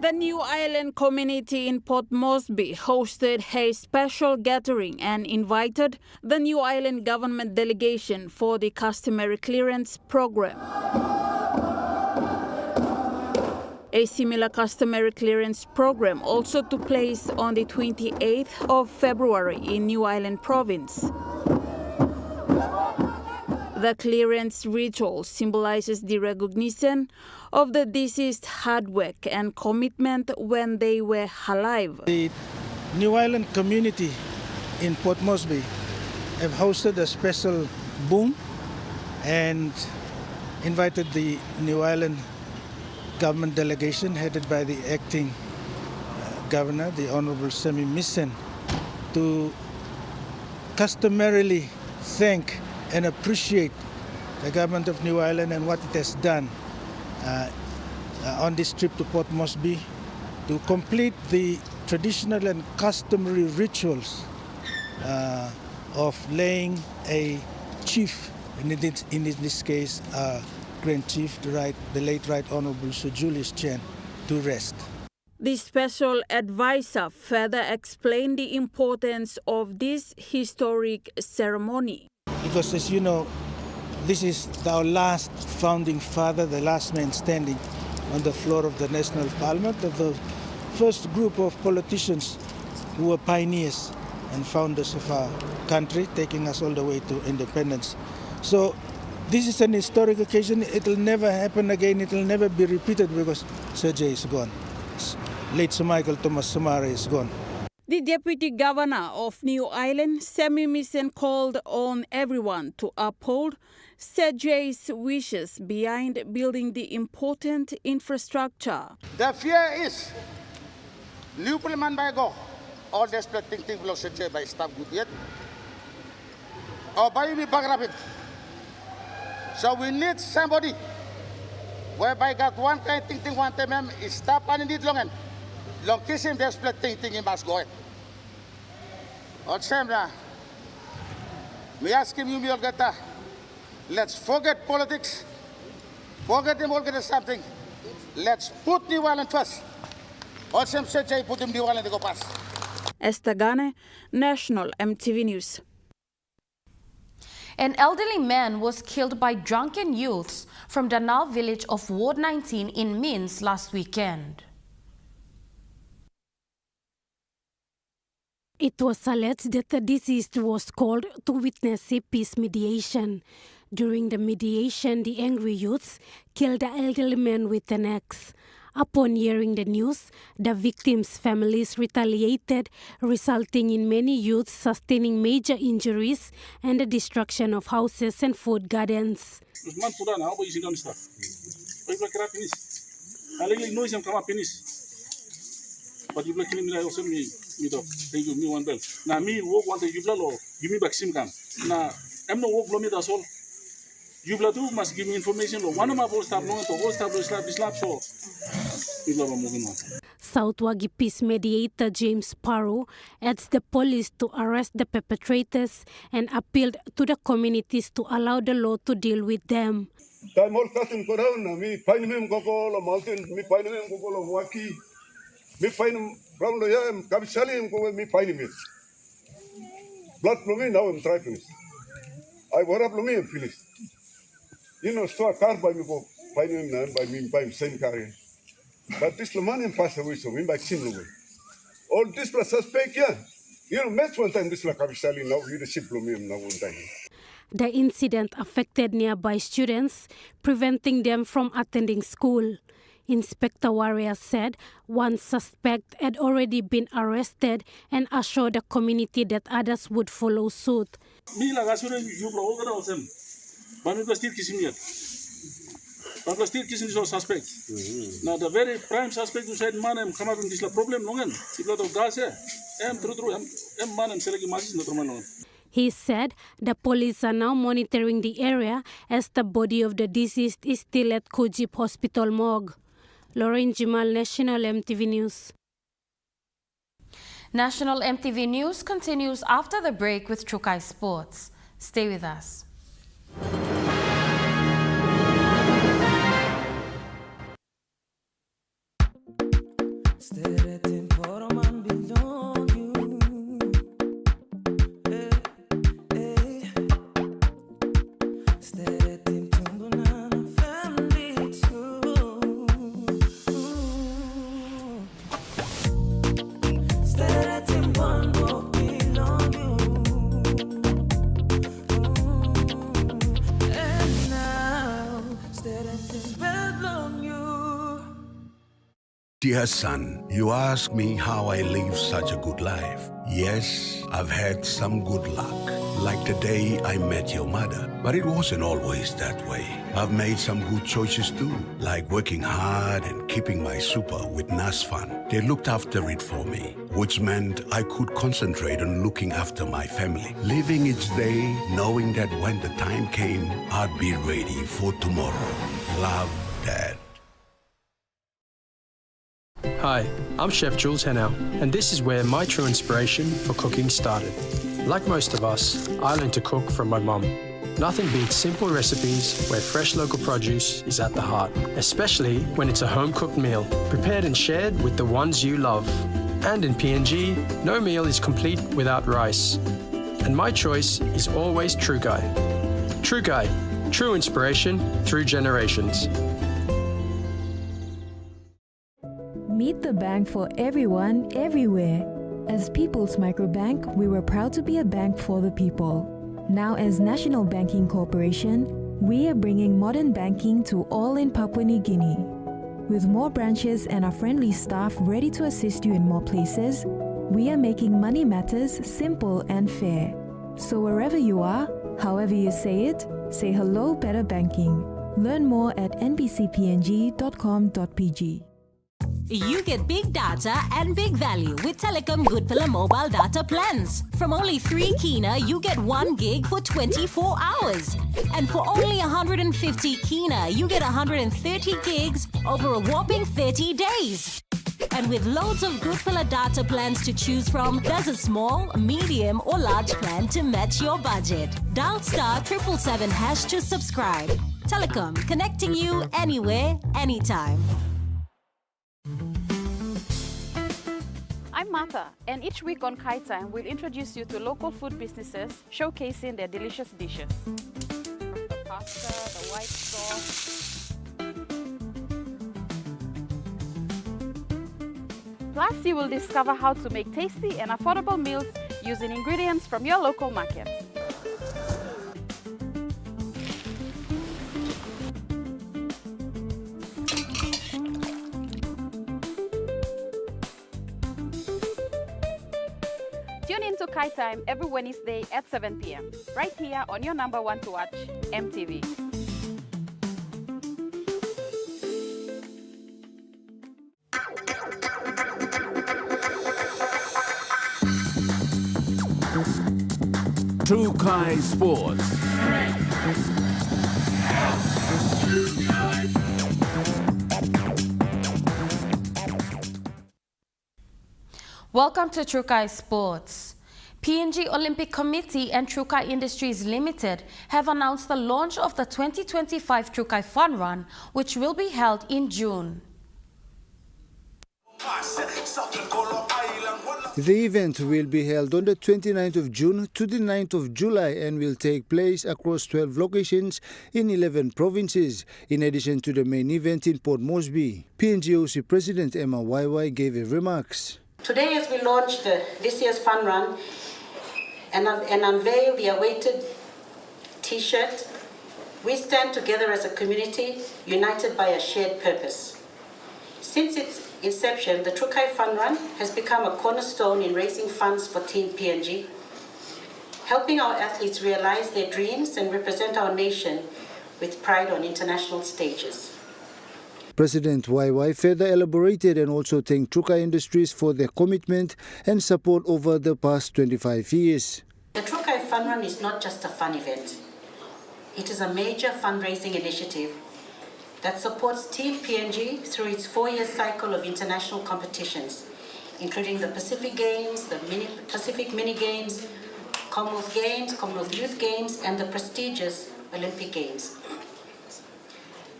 The New Ireland community in Port Moresby hosted a special gathering and invited the New Ireland government delegation for the customary clearance program. A similar customary clearance program also took place on the 28th of February in New Ireland Province. The clearance ritual symbolizes the recognition of the deceased hard work and commitment when they were alive. The New Ireland community in Port Moresby have hosted a special boom and invited the New Ireland government delegation headed by the acting governor, the Honorable Semi Missen, to customarily thank and appreciate the government of New Ireland and what it has done on this trip to Port Moresby to complete the traditional and customary rituals of laying a chief, in this case, Grand Chief, the late Right Honorable Sir Julius Chan, to rest. The special advisor further explained the importance of this historic ceremony. Because as you know, this is our last founding father, the last man standing on the floor of the National Parliament, of the first group of politicians who were pioneers and founders of our country, taking us all the way to independence. So this is an historic occasion. It will never happen again. It will never be repeated because Sir J is gone. Late Sir Michael Thomas Somare is gone. The Deputy Governor of New Ireland, Semi Missen, called on everyone to uphold Sir J's wishes behind building the important infrastructure. The fear is new Parliament by go, all the splitting thing below Sir J by staff good yet, or by me back rapid. So we need somebody whereby got one kind thing one time is stop and indeed long kiss him there's splitting thing he must go. Or Sam me ask him you get that. Let's forget politics, forget them all get something. Let's put New Ireland first. Or Sam said put him New Ireland to go past. Esther Gane, National EMTV News. An elderly man was killed by drunken youths from Danal village of Ward 19 in Minz last weekend. It was alleged that the deceased was called to witness a peace mediation. During the mediation, the angry youths killed the elderly man with an axe. Upon hearing the news, the victims' families retaliated, resulting in many youths sustaining major injuries and the destruction of houses and food gardens. Jubla too must give me information. One of my boys stop long to go stop so people are moving on. South Wagi peace mediator James Sparrow adds the police to arrest the perpetrators and appealed to the communities to allow the law to deal with them. Time all cutting corona, me find him go mountain, me find him go waki, me find him round the yam, Kabisali go me find him. Blood plumbing now I'm trying to. I were up plumbing and finish. You know, so a car by me go find him by me by same car. But this man passed away, so we by him away. All this plus suspect, yeah. You know, match one time this like Kabisali now, leadership now one time. The incident affected nearby students, preventing them from attending school. Inspector Warrior said one suspect had already been arrested and assured the community that others would follow suit. Suspect. Now the very prime suspect who said, "Man, come out in this problem, longan. If lot of gas, He said the police are now monitoring the area as the body of the deceased is still at Kojip Hospital morgue. Lauren Jimal, National MTV News. National MTV News continues after the break with Trukai Sports. Stay with us. Dear son, you ask me how I live such a good life. Yes, I've had some good luck, like the day I met your mother. But it wasn't always that way. I've made some good choices too, like working hard and keeping my super with NASFAN. They looked after it for me, which meant I could concentrate on looking after my family. Living each day, knowing that when the time came, I'd be ready for tomorrow. Love, Dad. Hi, I'm Chef Jules Henow, and this is where my true inspiration for cooking started. Like most of us, I learned to cook from my mum. Nothing beats simple recipes where fresh local produce is at the heart, especially when it's a home-cooked meal, prepared and shared with the ones you love. And in PNG, no meal is complete without rice. And my choice is always Trukai. Trukai, true inspiration through generations. Meet the bank for everyone, everywhere. As People's Microbank, we were proud to be a bank for the people. Now as National Banking Corporation, we are bringing modern banking to all in Papua New Guinea. With more branches and our friendly staff ready to assist you in more places, we are making money matters simple and fair. So wherever you are, however you say it, say hello better banking. Learn more at nbcpng.com.pg. You get big data and big value with Telecom Good Pillar mobile data plans. From only 3 kina, you get 1 gig for 24 hours. And for only 150 kina, you get 130 gigs over a whopping 30 days. And with loads of Good Pillar data plans to choose from, there's a small, medium or large plan to match your budget. Dial *777# to subscribe. Telecom, connecting you anywhere, anytime. I'm Martha, and each week on Kai Time, we'll introduce you to local food businesses showcasing their delicious dishes. The pasta, the white sauce. Plus, you will discover how to make tasty and affordable meals using ingredients from your local markets. Tune in to Kai Time every Wednesday at 7 p.m. right here on your number 1 to watch, MTV. Trukai Sports. Welcome to Trukai Sports. PNG Olympic Committee and Trukai Industries Limited have announced the launch of the 2025 Trukai Fun Run, which will be held in June. The event will be held on the 29th of June to the 9th of July and will take place across 12 locations in 11 provinces, in addition to the main event in Port Moresby. PNGOC President Emma YY gave her remarks. Today, as we launch this year's Fun Run and unveil the awaited T-shirt, we stand together as a community, united by a shared purpose. Since its inception, the Trukai Fun Run has become a cornerstone in raising funds for Team PNG, helping our athletes realize their dreams and represent our nation with pride on international stages. President YY further elaborated and also thanked Trukai Industries for their commitment and support over the past 25 years. The Trukai Fun Run is not just a fun event. It is a major fundraising initiative that supports Team PNG through its 4-year cycle of international competitions, including the Pacific Games, the Pacific Mini Games, Commonwealth Games, Commonwealth Youth Games, and the prestigious Olympic Games.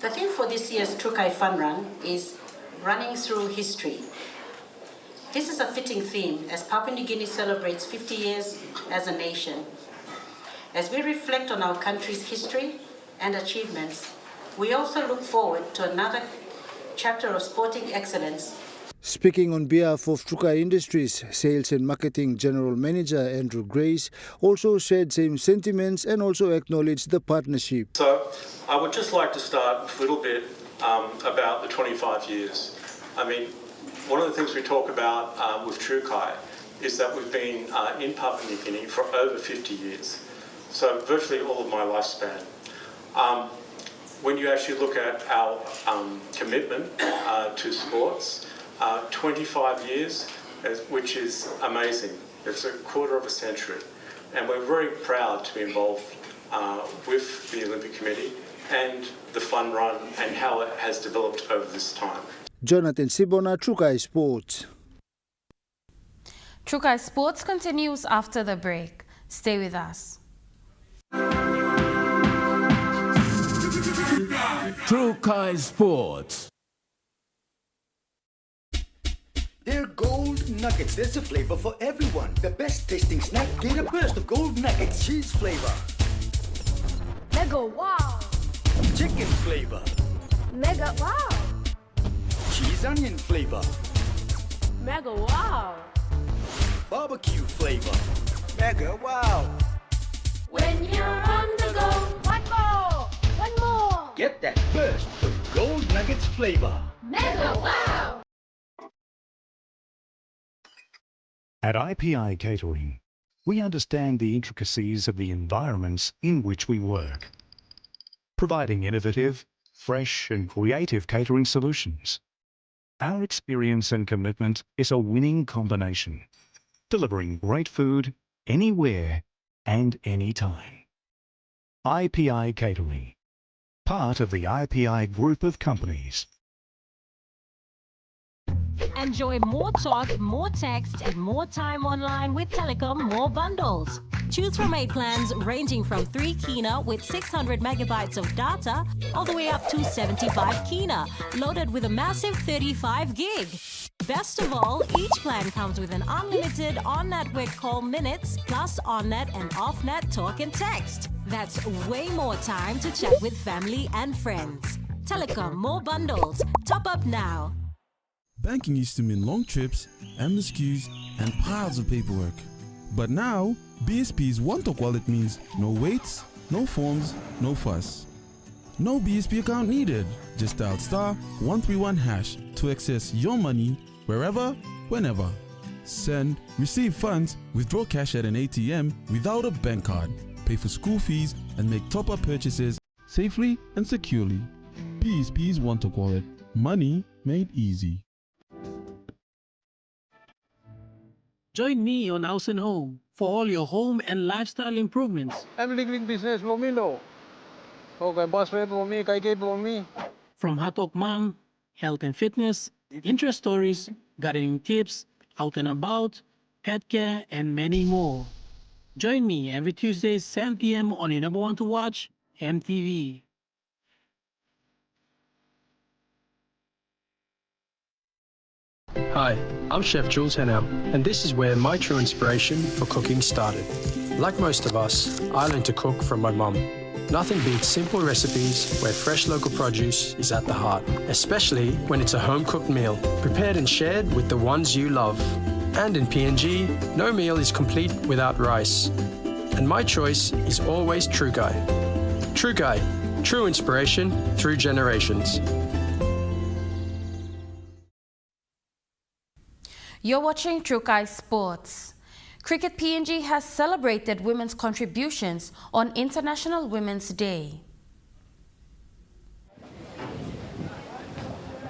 The theme for this year's Trukai Fun Run is running through history. This is a fitting theme as Papua New Guinea celebrates 50 years as a nation. As we reflect on our country's history and achievements, we also look forward to another chapter of sporting excellence. Speaking on behalf of Trukai Industries, Sales and Marketing General Manager Andrew Grace also shared same sentiments and also acknowledged the partnership. So I would just like to start a little bit about the 25 years. I mean, one of the things we talk about with Trukai is that we've been in Papua New Guinea for over 50 years. So virtually all of my lifespan. When you actually look at our commitment to sports, 25 years, which is amazing. It's a quarter of a century. And we're very proud to be involved with the Olympic Committee and the Fun Run and how it has developed over this time. Jonathan Sibona, Trukai Sports. Trukai Sports continues after the break. Stay with us. Trukai Sports. They're gold nuggets. There's a flavor for everyone. The best tasting snack. Get a burst of gold nuggets. Cheese flavor. Mega wow. Chicken flavor. Mega wow. Cheese onion flavor. Mega wow. Barbecue flavor. Mega wow. When you're on the go, one more. One more. Get that burst of gold nuggets flavor. Mega wow. At IPI Catering, we understand the intricacies of the environments in which we work, providing innovative, fresh and creative catering solutions. Our experience and commitment is a winning combination, delivering great food anywhere and anytime. IPI Catering, part of the IPI group of companies. Enjoy more talk, more text, and more time online with Telecom More Bundles. Choose from 8 plans ranging from 3 kina with 600 megabytes of data all the way up to 75 kina, loaded with a massive 35 gig. Best of all, each plan comes with an unlimited on-network call minutes plus on-net and off-net talk and text. That's way more time to chat with family and friends. Telecom More Bundles. Top up now. Banking used to mean long trips, endless queues, and piles of paperwork. But now, BSP's one-talk wallet means no waits, no forms, no fuss. No BSP account needed. Just dial *131# to access your money wherever, whenever. Send, receive funds, withdraw cash at an ATM without a bank card, pay for school fees, and make top-up purchases safely and securely. BSP's one-talk wallet. Money made easy. Join me on House and Home for all your home and lifestyle improvements. I'm living business for me, no. Okay, boss rate for me, kay for me. From Hatok Mang, health and fitness, interest stories, gardening tips, out and about, pet care, and many more. Join me every Tuesday, 7 p.m. on your number one to watch, EMTV. Hi, I'm Chef Jules and this is where my true inspiration for cooking started. Like most of us, I learned to cook from my mum. Nothing beats simple recipes where fresh local produce is at the heart, especially when it's a home-cooked meal, prepared and shared with the ones you love. And in PNG, no meal is complete without rice. And my choice is always Trukai. Trukai, true inspiration through generations. You're watching Trukai Sports. Cricket PNG has celebrated women's contributions on International Women's Day.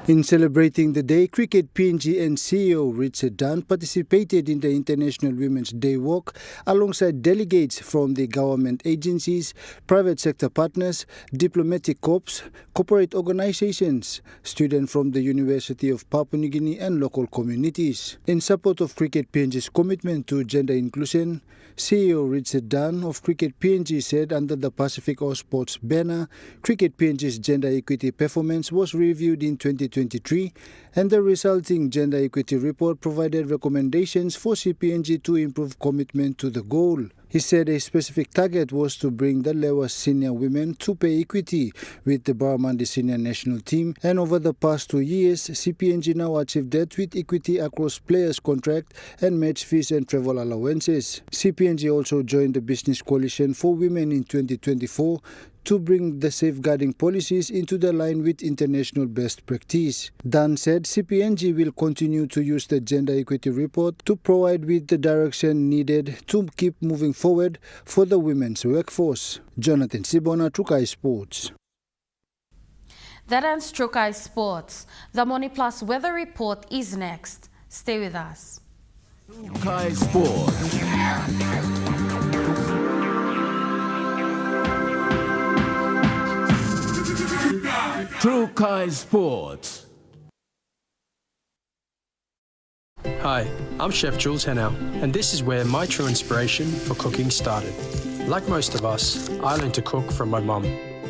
In celebrating the day, Cricket PNG and CEO Richard Dunn participated in the International Women's Day Walk alongside delegates from the government agencies, private sector partners, diplomatic corps, corporate organizations, students from the University of Papua New Guinea and local communities. In support of Cricket PNG's commitment to gender inclusion, CEO Richard Dunn of Cricket PNG said under the Pacific All Sports banner, Cricket PNG's gender equity performance was reviewed in 2023 and the resulting gender equity report provided recommendations for CPNG to improve commitment to the goal. He said a specific target was to bring the Lewa senior women to pay equity with the Baramandi senior national team, and over the past 2 years, CPNG now achieved that with equity across players' contract and match fees and travel allowances. CPNG also joined the Business Coalition for Women in 2024 to bring the safeguarding policies into the line with international best practice. Dunn said CPNG will continue to use the gender equity report to provide with the direction needed to keep moving forward for the women's workforce. Jonathan Sibona, Trukai Sports. That ends Trukai Sports. The Money Plus weather report is next. Stay with us. Trukai Sports. Trukai Sports. Hi, I'm Chef Jules now, and this is where my true inspiration for cooking started. Like most of us, I learned to cook from my mum.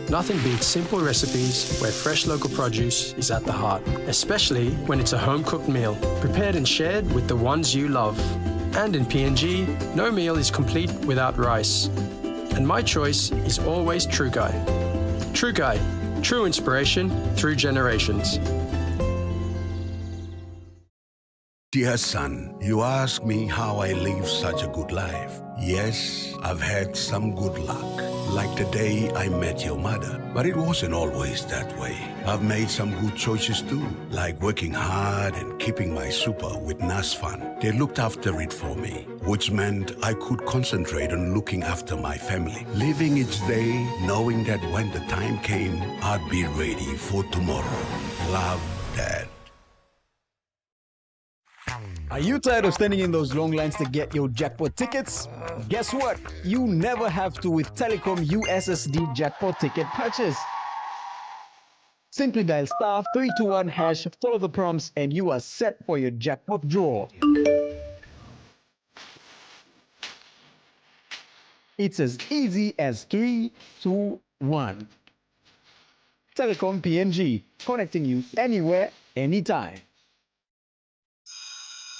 Nothing beats simple recipes where fresh local produce is at the heart, especially when it's a home-cooked meal, prepared and shared with the ones you love. And in PNG, no meal is complete without rice. And my choice is always Trukai. Trukai, true inspiration through generations. Dear son, you ask me how I live such a good life. Yes, I've had some good luck, like the day I met your mother. But it wasn't always that way. I've made some good choices too, like working hard and keeping my super with NASFAN. They looked after it for me, which meant I could concentrate on looking after my family. Living each day, knowing that when the time came, I'd be ready for tomorrow. Love, Dad. Are you tired of standing in those long lines to get your jackpot tickets? Guess what? You never have to with Telecom USSD jackpot ticket purchase. Simply dial *321#, follow the prompts, and you are set for your jackpot draw. It's as easy as 3, 2, 1. Telecom PNG, connecting you anywhere, anytime.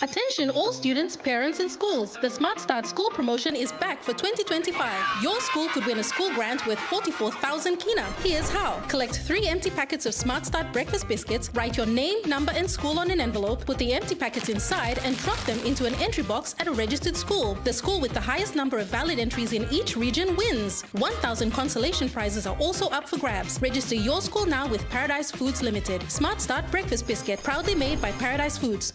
Attention all students, parents and schools. The Smart Start School promotion is back for 2025. Your school could win a school grant worth 44,000 kina. Here's how. Collect 3 empty packets of Smart Start breakfast biscuits, write your name, number and school on an envelope, put the empty packets inside and drop them into an entry box at a registered school. The school with the highest number of valid entries in each region wins. 1,000 consolation prizes are also up for grabs. Register your school now with Paradise Foods Limited. Smart Start breakfast biscuit, proudly made by Paradise Foods.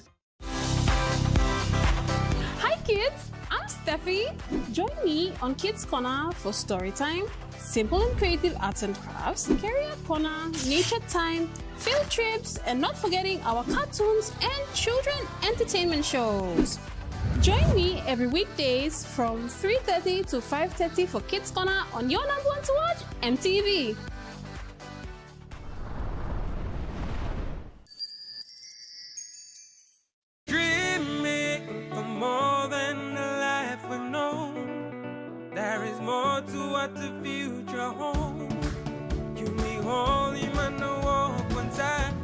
Kids, I'm Steffi. Join me on Kids Corner for story time, simple and creative arts and crafts, career corner, nature time, field trips, and not forgetting our cartoons and children entertainment shows. Join me every weekdays from 3:30 to 5:30 for Kids Corner on your number one to watch, MTV. More than the life we've known, there is more to what the future holds. You me holy man, no walk one time.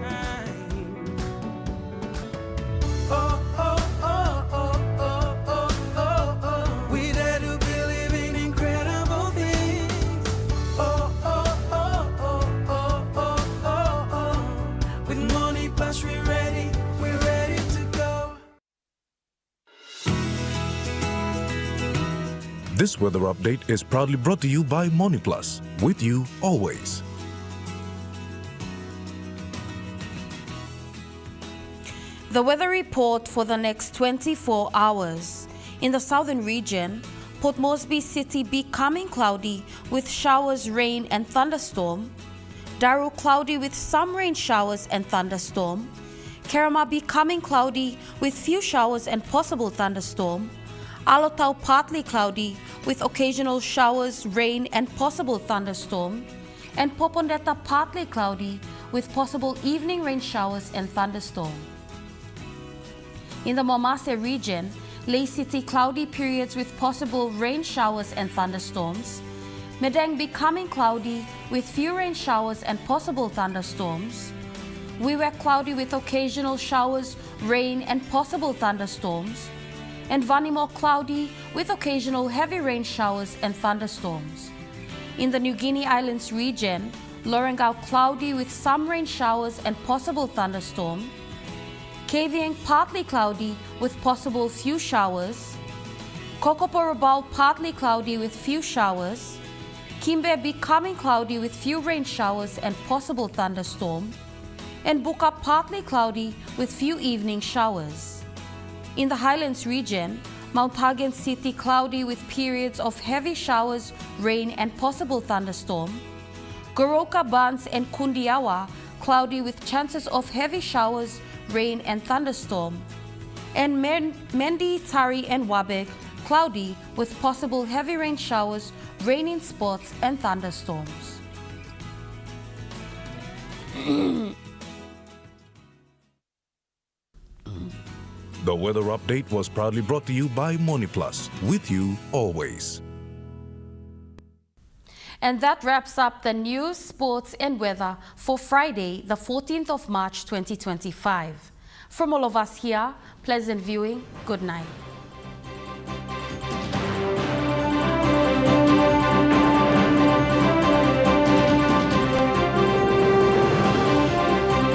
Oh, oh, oh, oh, oh, oh, oh, oh. We dare to believe in incredible things. Oh, This weather update is proudly brought to you by MoneyPlus, with you always. The weather report for the next 24 hours. In the southern region, Port Moresby City becoming cloudy with showers, rain and thunderstorm. Daru cloudy with some rain showers and thunderstorm. Kerama becoming cloudy with few showers and possible thunderstorm. Alotau partly cloudy with occasional showers, rain and possible thunderstorm. And Popondetta partly cloudy with possible evening rain showers and thunderstorm. In the Momase region, Ley City cloudy periods with possible rain showers and thunderstorms. Medang becoming cloudy with few rain showers and possible thunderstorms. Wewak cloudy with occasional showers, rain and possible thunderstorms. And Vanimo cloudy with occasional heavy rain showers and thunderstorms. In the New Guinea Islands region, Lorengau cloudy with some rain showers and possible thunderstorm. Kavieng partly cloudy with possible few showers. Kokoporobal partly cloudy with few showers. Kimbe becoming cloudy with few rain showers and possible thunderstorm. And Buka partly cloudy with few evening showers. In the Highlands region, Mount Hagen City cloudy with periods of heavy showers, rain and possible thunderstorm. Goroka Bans and Kundiawa cloudy with chances of heavy showers, rain and thunderstorm. And Mendi, Tari and Wabek cloudy with possible heavy rain showers, raining spots and thunderstorms. The weather update was proudly brought to you by MoneyPlus, with you always. And that wraps up the news, sports and weather for Friday, the 14th of March 2025. From all of us here, pleasant viewing. Good night.